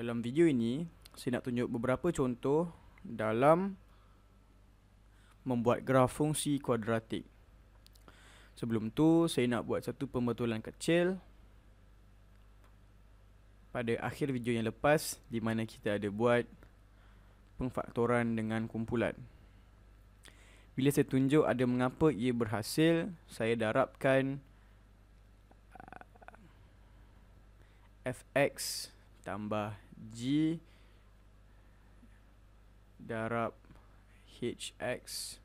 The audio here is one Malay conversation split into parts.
Dalam video ini, saya nak tunjuk beberapa contoh dalam membuat graf fungsi kuadratik. Sebelum tu, saya nak buat satu pembetulan kecil pada akhir video yang lepas, di mana kita ada buat pengfaktoran dengan kumpulan. Bila saya tunjuk ada mengapa ia berhasil, saya darabkan fx tambah g darab hx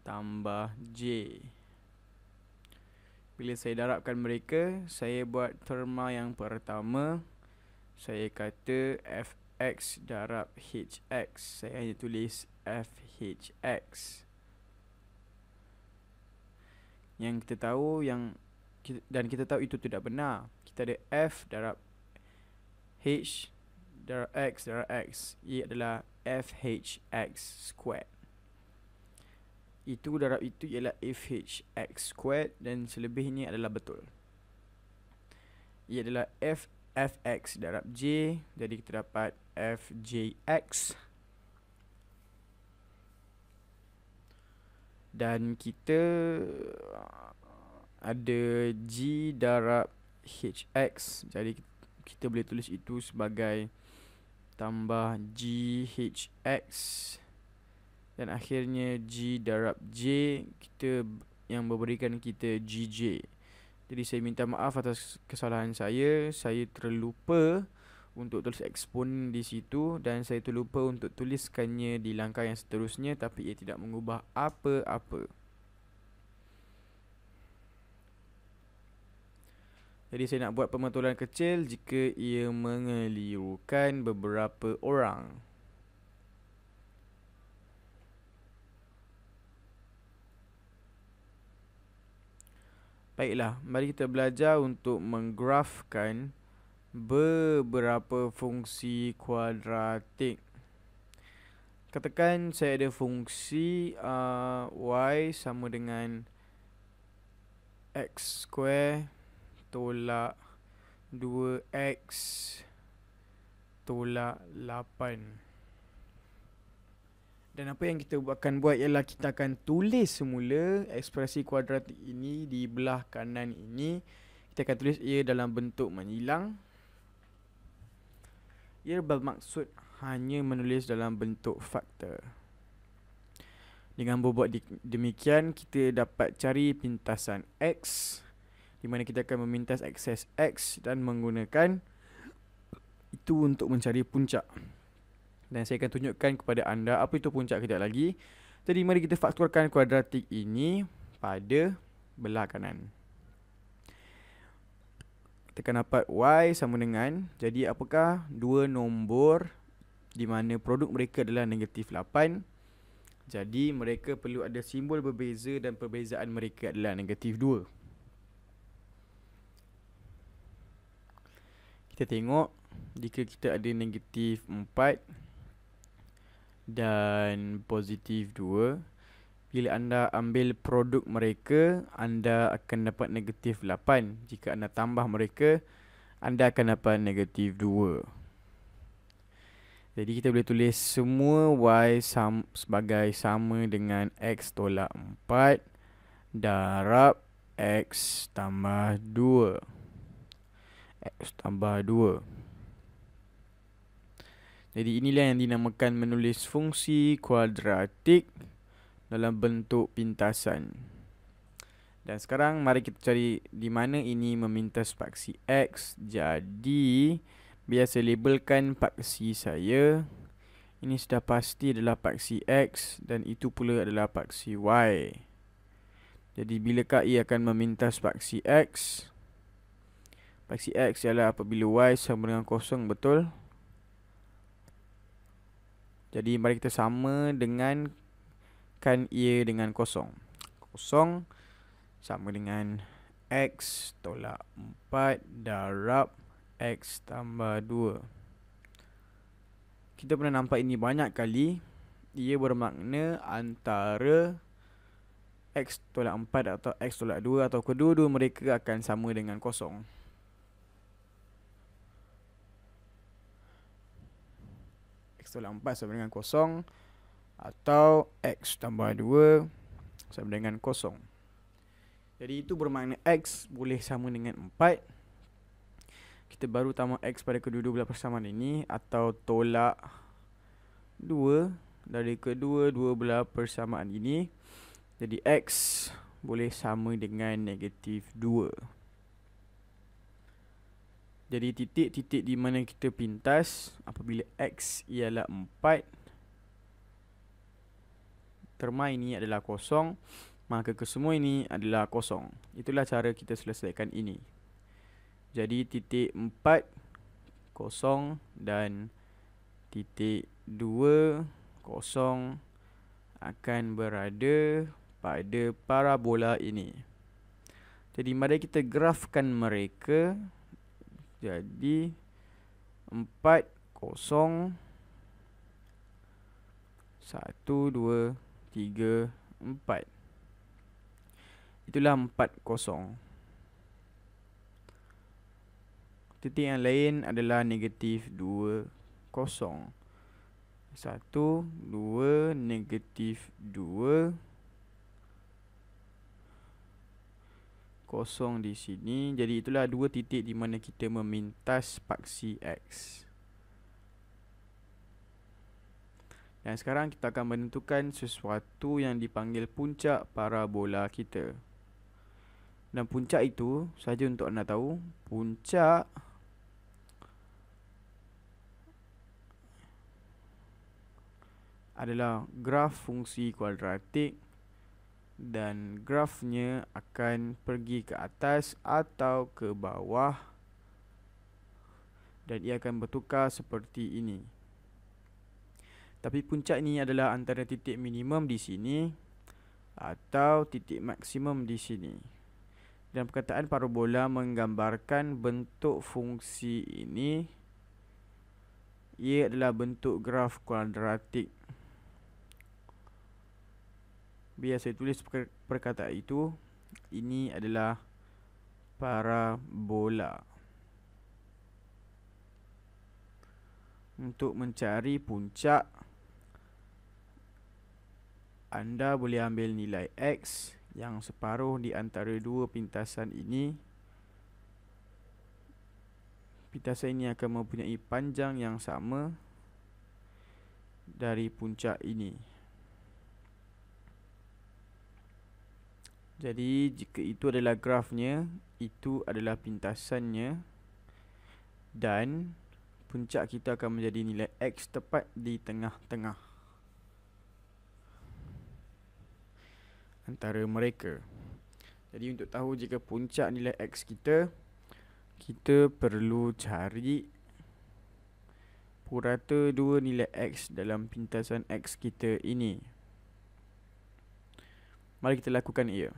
tambah j. Bila saya darabkan mereka, saya buat terma yang pertama, saya kata fx darab hx. Saya hanya tulis fhx. Yang kita tahu dan kita tahu itu tidak benar. Kita ada f darab h darab x. Ia adalah fhx squared. Itu darab itu ialah fhx squared dan selebihnya adalah betul. Ia adalah fx darab j, jadi kita dapat fjx. Dan kita ada g darab hx, jadi kita boleh tulis itu sebagai tambahghx. Dan akhirnya g darab j kita yang memberikan kita gj. Jadi saya minta maaf atas kesalahan saya terlupa untuk tulis eksponen di situ dan saya terlupa untuk tuliskannya di langkah yang seterusnya, tapi ia tidak mengubah apa-apa. Jadi saya nak buat pembetulan kecil jika ia mengelirukan beberapa orang. Baiklah, mari kita belajar untuk menggrafkan beberapa fungsi kuadratik. Katakan saya ada fungsi y sama dengan x square tolak 2x tolak 8. Dan apa yang kita akan buat ialah kita akan tulis semula ekspresi kuadratik ini di belah kanan ini. Kita akan tulis ia dalam bentuk menyilang. Ia bermaksud hanya menulis dalam bentuk faktor. Dengan berbuat demikian, kita dapat cari pintasan x, di mana kita akan memintas akses x dan menggunakan itu untuk mencari puncak. Dan saya akan tunjukkan kepada anda apa itu puncak kejap lagi. Jadi mari kita faktorkan kuadratik ini pada belah kanan. Kita akan dapat y sama dengan, jadi apakah dua nombor di mana produk mereka adalah negatif 8. Jadi mereka perlu ada simbol berbeza dan perbezaan mereka adalah negatif 2. Kita tengok jika kita ada negatif 4 dan positif 2, bila anda ambil produk mereka, anda akan dapat negatif 8. Jika anda tambah mereka, anda akan dapat negatif 2. Jadi kita boleh tulis semua y sebagai sama dengan x tolak 4 darab x tambah 2. X tambah 2. Jadi inilah yang dinamakan menulis fungsi kuadratik dalam bentuk pintasan. Dan sekarang mari kita cari di mana ini memintas paksi x. Jadi biar saya labelkan paksi saya. Ini sudah pasti adalah paksi x dan itu pula adalah paksi y. Jadi bilakah ia akan memintas paksi x? Paksi x ialah apabila y sama dengan kosong, betul? Jadi mari kita sama dengan ia dengan kosong. Kosong sama dengan x tolak 4 darab x tambah 2. Kita pernah nampak ini banyak kali. Ia bermakna antara x tolak 4 atau x tolak 2 atau kedua-dua mereka akan sama dengan kosong. X tolak 4 sama dengan kosong, atau X tambah 2 sama dengan kosong. Jadi itu bermakna X boleh sama dengan 4. Kita baru tambah X pada kedua-dua belah persamaan ini, atau tolak 2 dari kedua-dua belah persamaan ini. Jadi X boleh sama dengan negatif 2. Jadi titik-titik di mana kita pintas apabila X ialah 4, terma ini adalah kosong, maka kesemua ini adalah kosong. Itulah cara kita selesaikan ini. Jadi titik 4 kosong dan titik 2 kosong akan berada pada parabola ini. Jadi mari kita grafkan mereka. Jadi 4 kosong 1 2 3 4. Itulah 4 kosong. Titik yang lain adalah negatif 2 kosong. 1 2 negatif 2 kosong di sini. Jadi itulah dua titik di mana kita memintas paksi X. Dan sekarang kita akan menentukan sesuatu yang dipanggil puncak parabola kita. Dan puncak itu, saja untuk anda tahu, puncak adalah graf fungsi kuadratik dan grafnya akan pergi ke atas atau ke bawah, dan ia akan bertukar seperti ini. Tapi puncak ini adalah antara titik minimum di sini atau titik maksimum di sini. Dan perkataan parabola menggambarkan bentuk fungsi ini. Ia adalah bentuk graf kuadratik. Biar saya tulis perkataan itu. Ini adalah parabola. Untuk mencari puncak, anda boleh ambil nilai X yang separuh di antara dua pintasan ini. Pintasan ini akan mempunyai panjang yang sama dari puncak ini. Jadi jika itu adalah grafnya, itu adalah pintasannya, dan puncak kita akan menjadi nilai X tepat di tengah-tengah antara mereka. Jadi untuk tahu jika puncak nilai X kita perlu cari purata dua nilai X dalam pintasan X kita ini. Mari kita lakukan ia.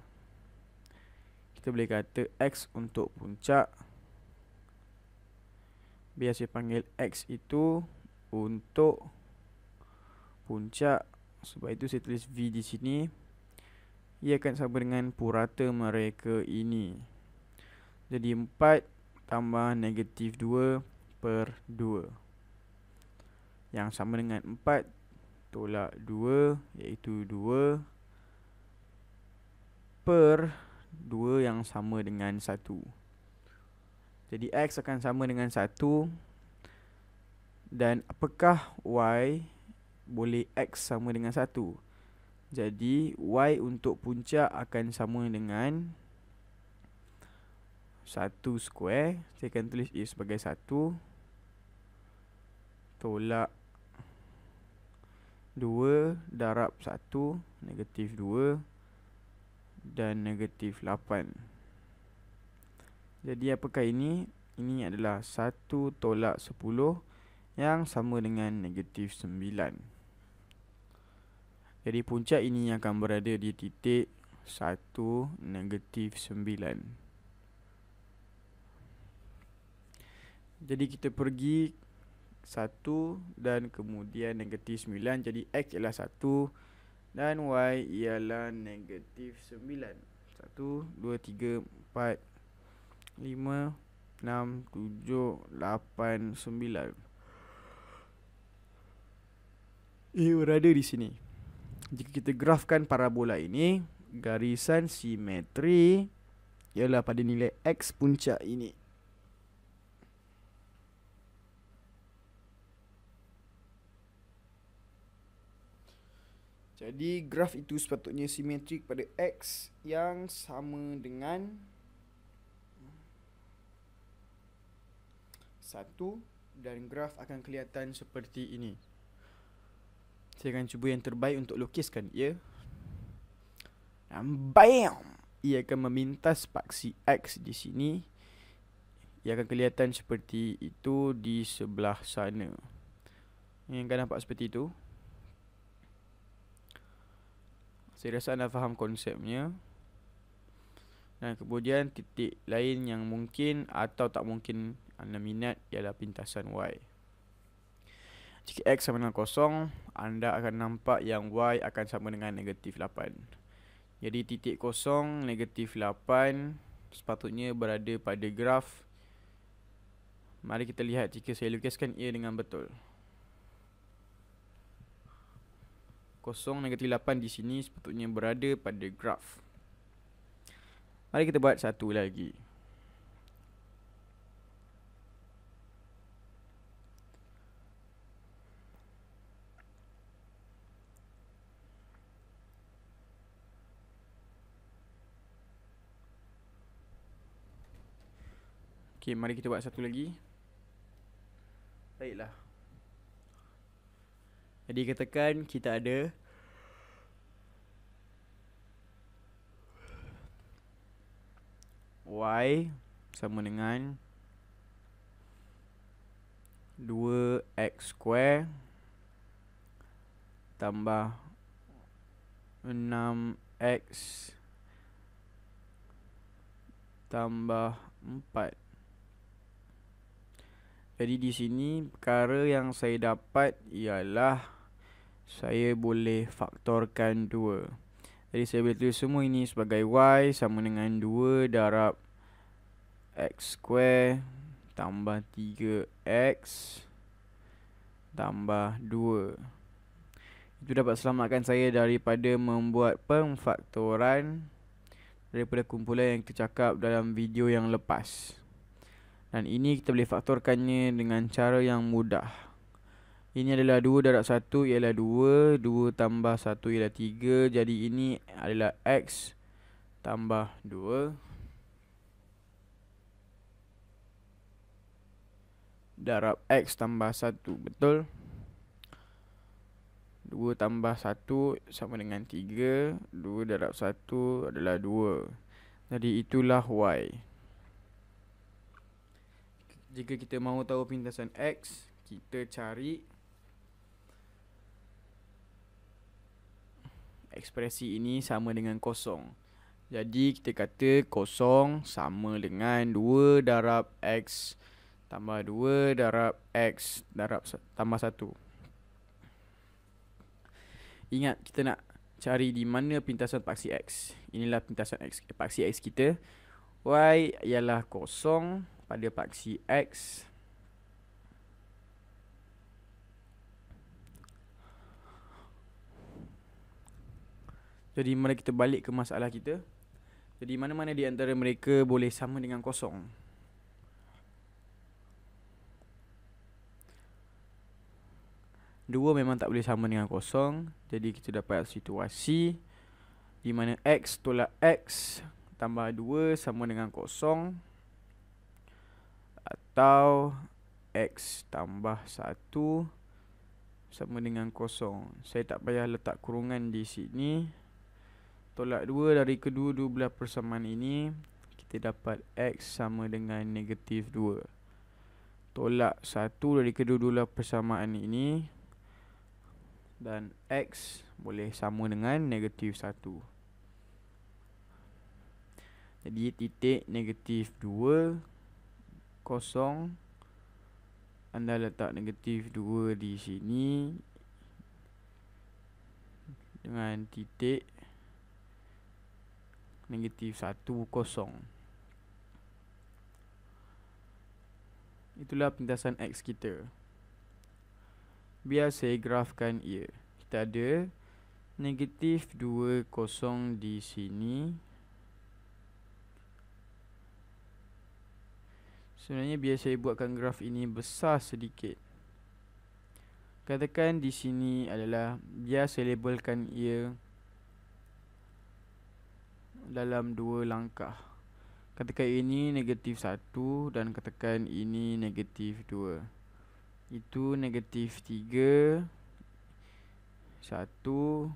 Kita boleh kata X untuk puncak. Biar saya panggil X itu untuk puncak. Sebab itu saya tulis V di sini. Ia akan sama dengan purata mereka ini. Jadi 4 tambah negatif 2 per 2. Yang sama dengan 4 tolak 2, iaitu 2 per 2 yang sama dengan 1. Jadi X akan sama dengan 1. Dan apakah Y boleh X sama dengan 1? Jadi Y untuk puncak akan sama dengan 1 square. Saya akan tulis ia sebagai 1 tolak 2 darab 1, negatif 2 dan negatif 8. Jadi apakah ini? Ini adalah 1 tolak 10 yang sama dengan negatif 9. Jadi puncak ini akan berada di titik 1, negatif 9. Jadi kita pergi 1 dan kemudian negatif 9. Jadi X ialah 1 dan Y ialah negatif 9. 1, 2, 3, 4, 5, 6, 7, 8, 9. A berada di sini. Jika kita grafkan parabola ini, garisan simetri ialah pada nilai X puncak ini. Jadi graf itu sepatutnya simetrik pada X yang sama dengan 1, dan graf akan kelihatan seperti ini. Saya akan cuba yang terbaik untuk lukiskan ia. Dan BAM! Ia akan memintas paksi X di sini. Ia akan kelihatan seperti itu di sebelah sana. Yang akan nampak seperti itu. Saya rasa anda faham konsepnya. Dan kemudian titik lain yang mungkin atau tak mungkin anda minat ialah pintasan Y. Jika X sama dengan 0, anda akan nampak yang Y akan sama dengan negatif 8. Jadi titik 0, negatif 8 sepatutnya berada pada graf. Mari kita lihat jika saya lukiskan ia dengan betul. 0, negatif 8 di sini sepatutnya berada pada graf. Mari kita buat satu lagi. Okey, mari kita buat satu lagi. Baiklah. Jadi katakan kita ada Y sama dengan 2x² tambah 6x tambah 4. Jadi di sini perkara yang saya dapat ialah saya boleh faktorkan 2. Jadi saya boleh tulis semua ini sebagai Y sama dengan 2 darab x² tambah 3x tambah 2. Itu dapat selamatkan saya daripada membuat pemfaktoran daripada kumpulan yang kita cakap dalam video yang lepas. Dan ini kita boleh faktorkannya dengan cara yang mudah. Ini adalah 2 darab 1 ialah 2. 2 tambah 1 ialah 3. Jadi ini adalah X tambah 2 darab X tambah 1. Betul? 2 tambah 1 sama dengan 3. 2 darab 1 adalah 2. Jadi itulah Y. Jika kita mahu tahu pintasan X, kita cari ekspresi ini sama dengan 0. Jadi kita kata 0 sama dengan 2 darab X tambah 2 darab X darab tambah 1. Ingat, kita nak cari di mana pintasan paksi X. Inilah pintasan X, paksi X kita. Y ialah 0 pada paksi X. Jadi mari kita balik ke masalah kita. Jadi mana-mana di antara mereka boleh sama dengan 0? Dua memang tak boleh sama dengan 0. Jadi kita dapat situasi di mana X tolak X tambah 2 sama dengan 0, atau X tambah 1 sama dengan 0. Saya tak payah letak kurungan di sini. Tolak 2 dari kedua-dua belah persamaan ini, kita dapat X sama dengan negatif 2. Tolak 1 dari kedua-dua belah persamaan ini, dan X boleh sama dengan negatif 1. Jadi titik negatif 2, 0. Anda letak negatif 2 di sini dengan titik negatif 1, 0. Itulah pintasan X kita. biar saya grafkan ia. Kita ada negatif 2, kosong di sini. Sebenarnya biar saya buatkan graf ini besar sedikit. Katakan di sini adalah, biar saya labelkan ia dalam 2 langkah. Katakan ini negatif 1 dan katakan ini negatif 2. Itu negatif 3, 1,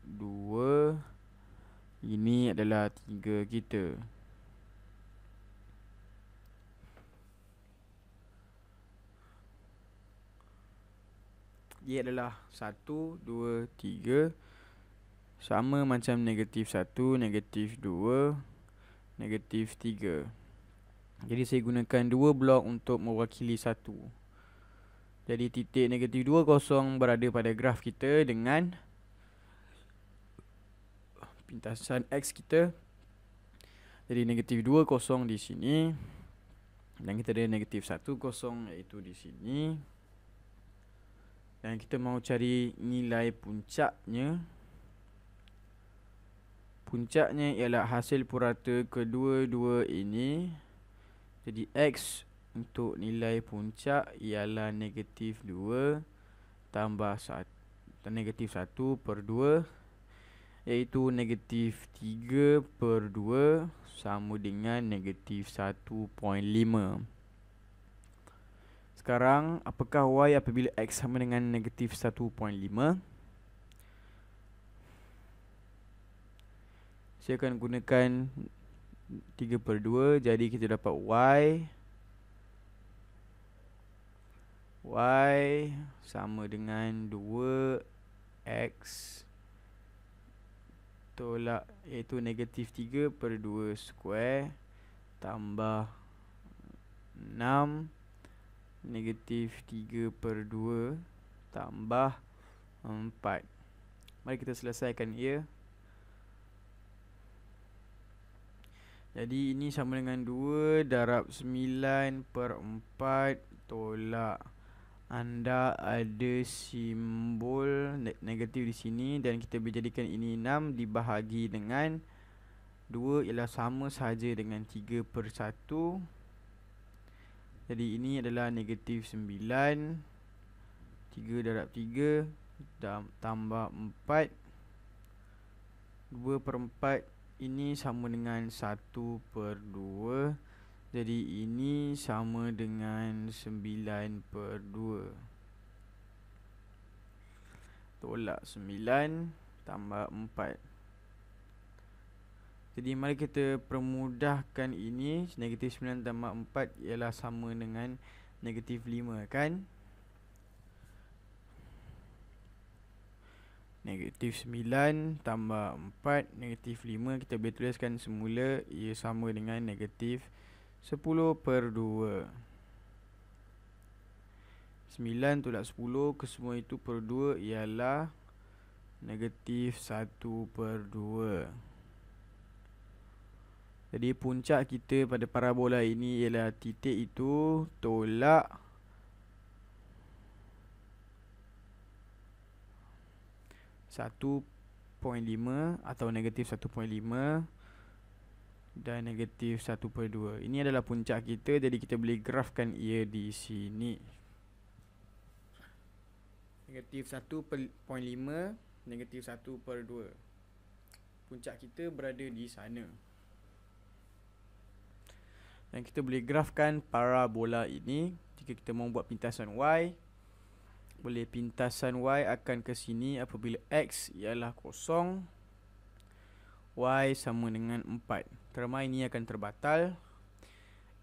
2. Ini adalah 3 kita. Ia adalah 1, 2, 3. Sama macam negatif 1, negatif 2, negatif 3. Jadi saya gunakan 2 blok untuk mewakili 1. Jadi titik negatif 2, kosong berada pada graf kita dengan pintasan X kita. Jadi negatif 2, kosong di sini. Dan kita ada negatif 1, kosong iaitu di sini. Dan kita mahu cari nilai puncaknya. Puncaknya ialah hasil purata kedua-dua ini. Jadi X untuk nilai puncak ialah negatif 2 tambah 1, negatif 1 per 2, iaitu negatif 3 per 2 sama dengan negatif 1.5. Sekarang, apakah Y apabila X sama dengan negatif 1.5? Saya akan gunakan 3 per 2. Jadi kita dapat Y sama dengan 2X tolak, iaitu negatif 3 per 2 square tambah 6 negatif 3 per 2 tambah 4. Mari kita selesaikan ia. Jadi ini sama dengan 2 darab 9 per 4 tolak. Anda ada simbol negatif di sini dan kita boleh jadikan ini 6 dibahagi dengan 2 ialah sama sahaja dengan 3 per 1. Jadi ini adalah negatif 9. 3 darab 3 tambah 4. 2 per 4 ini sama dengan 1 per 2. Jadi ini sama dengan 9 per 2. Tolak 9 tambah 4. Jadi mari kita permudahkan ini. Negatif 9 tambah 4 ialah sama dengan negatif 5, kan? Negatif 9 tambah 4, negatif 5. Kita boleh tuliskan semula ia sama dengan negatif 10 per 2. 9 tolak 10, kesemua itu per 2 ialah negatif 1 per 2. Jadi puncak kita pada parabola ini ialah titik itu tolak 1.5 atau negatif 1.5 dan negatif 1 per 2. Ini adalah puncak kita, jadi kita boleh grafkan ia di sini. Negatif 1.5, negatif 1 per 2. Puncak kita berada di sana. Dan kita boleh grafkan parabola ini. Jika kita mahu buat pintasan Y, boleh pintasan Y akan ke sini apabila X ialah kosong, Y sama dengan 4. Terma ini akan terbatal.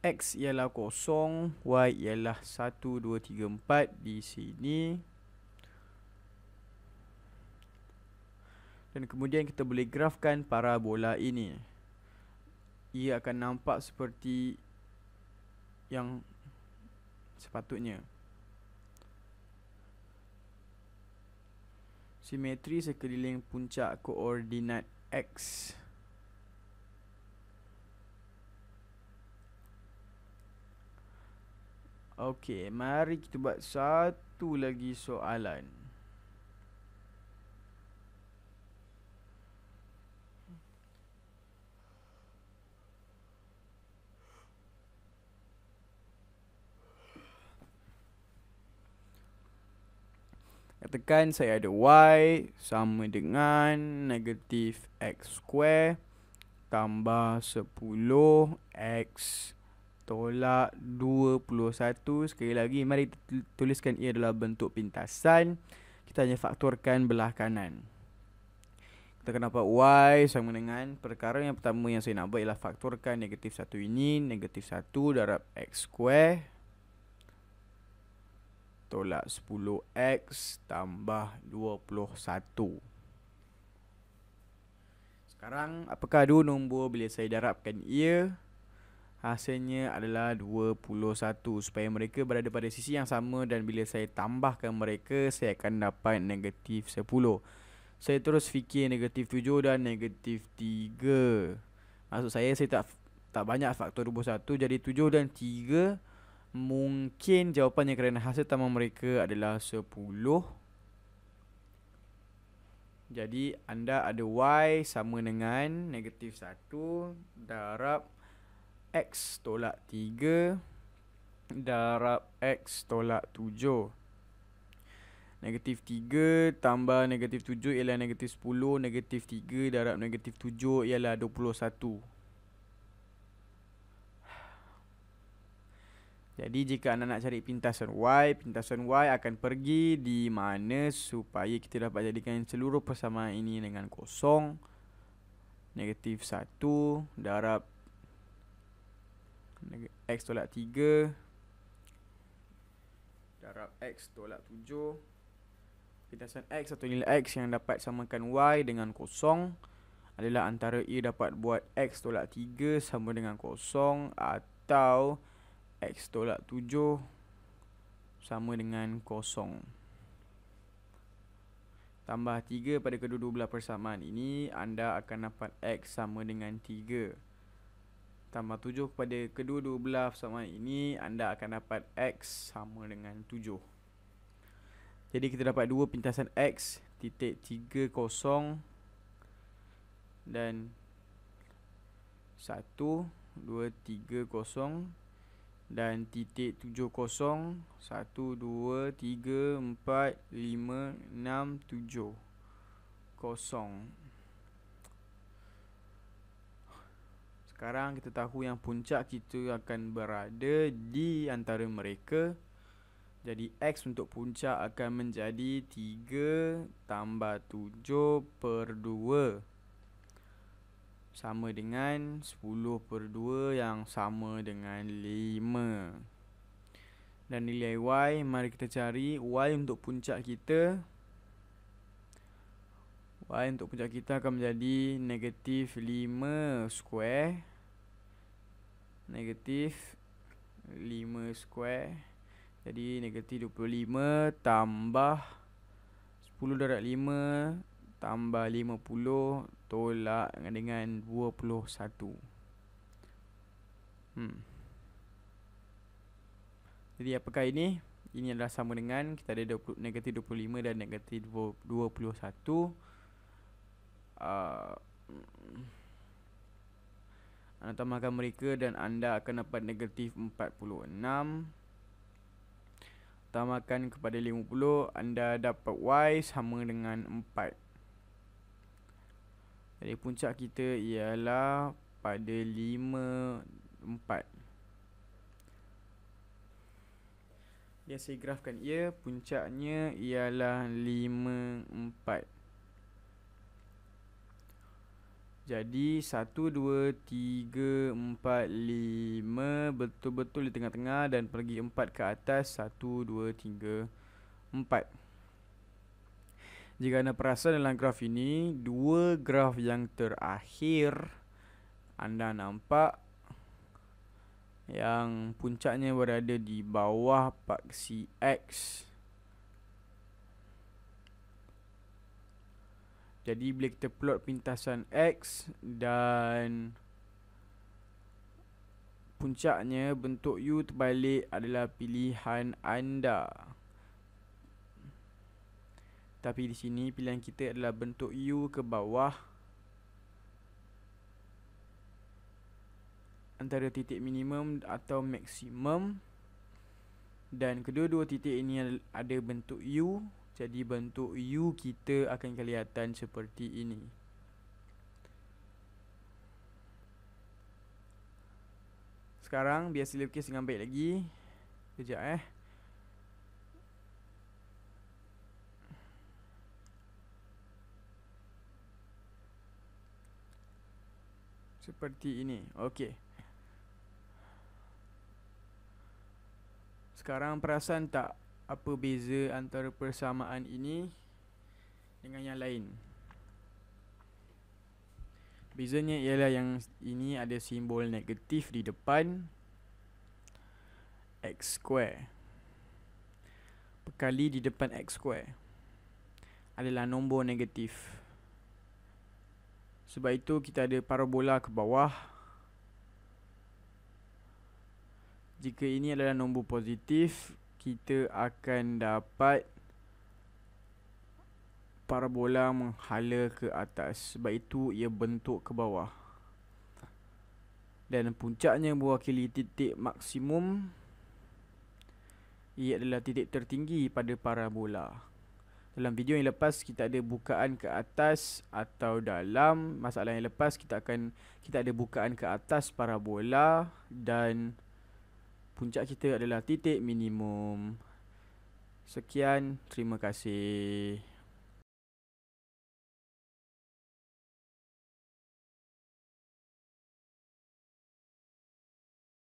X ialah kosong, Y ialah 1, 2, 3, 4 di sini. Dan kemudian kita boleh grafkan parabola ini. Ia akan nampak seperti yang sepatutnya. Simetri sekeliling puncak koordinat X. Okey, mari kita buat satu lagi soalan. Katakan saya ada Y sama dengan negatif X square tambah 10X tolak 21. Sekali lagi, mari tuliskan ia dalam bentuk pintasan. Kita hanya faktorkan belah kanan. Kita akan dapat Y sama dengan, perkara yang pertama yang saya nak buat ialah faktorkan negatif 1 ini. Negatif 1 darab X square tolak 10X tambah 21. Sekarang, apakah dua nombor bila saya darabkan ia? Hasilnya adalah 21. Supaya mereka berada pada sisi yang sama dan bila saya tambahkan mereka, saya akan dapat negatif 10. Saya terus fikir negatif 7 dan negatif 3. Maksud saya tak banyak faktor 21. Jadi 7 dan 3 mungkin jawapannya kerana hasil tambah mereka adalah 10. Jadi anda ada Y sama dengan negatif 1 darab X tolak 3 darab X tolak 7. Negatif 3 tambah negatif 7 ialah negatif 10. Negatif 3 darab negatif 7 ialah 21. Jadi jika anda nak cari pintasan Y akan pergi di mana supaya kita dapat jadikan seluruh persamaan ini dengan kosong. Negatif 1 darab X tolak 3 darab X tolak 7. Pintasan X atau nilai X yang dapat samakan Y dengan kosong adalah antara ia dapat buat X tolak 3 sama dengan kosong atau X tolak 7 sama dengan kosong. Tambah 3 pada kedua-dua belah persamaan ini, anda akan dapat X sama dengan 3. Tambah 7 kepada kedua-dua belah persamaan ini, anda akan dapat X sama dengan 7. Jadi kita dapat dua pintasan X titik 30 dan 1, 2, 3, 0 dan titik 70. 1, 2, 3, 4, 5, 6, 7, 0. Sekarang kita tahu yang puncak kita akan berada di antara mereka. Jadi X untuk puncak akan menjadi 3 tambah 7 per 2 sama dengan 10 per 2 yang sama dengan 5. Dan nilai Y, mari kita cari Y untuk puncak kita. Y untuk puncak kita akan menjadi negatif 5 square. Negatif 5 square. Jadi negatif 25 tambah 10 darab 5 tambah 50 tolak dengan 21. Jadi apakah ini? Ini adalah sama dengan kita ada negatif 25 dan negatif 21. Anda tambahkan mereka dan anda akan dapat negatif 46. Tambahkan kepada 50, anda dapat Y sama dengan 4. Jadi puncak kita ialah pada 5, 4. Yang saya grafkan ia, puncaknya ialah 5, 4. Jadi 1, 2, 3, 4, 5 betul-betul di tengah-tengah dan pergi 4 ke atas. 1, 2, 3, 4. Jika anda perasan dalam graf ini, dua graf yang terakhir, anda nampak yang puncaknya berada di bawah paksi X. Jadi bila kita plot pintasan X dan puncaknya bentuk U terbalik adalah pilihan anda. Tapi di sini pilihan kita adalah bentuk U ke bawah antara titik minimum atau maksimum, dan kedua-dua titik ini ada bentuk U. Jadi bentuk U kita akan kelihatan seperti ini. Sekarang biar sila lukis dengan baik lagi. Sekejap seperti ini. Okey. Sekarang perasan tak apa beza antara persamaan ini dengan yang lain? Bezanya ialah yang ini ada simbol negatif di depan. X square berkali di depan X square adalah nombor negatif. Sebab itu kita ada parabola ke bawah. Jika ini adalah nombor positif, kita akan dapat parabola menghala ke atas. Sebab itu ia bentuk ke bawah. Dan puncaknya mewakili titik maksimum. Ia adalah titik tertinggi pada parabola. Dalam video yang lepas kita ada bukaan ke atas atau dalam. Masalah yang lepas kita ada bukaan ke atas parabola dan puncak kita adalah titik minimum. Sekian, terima kasih.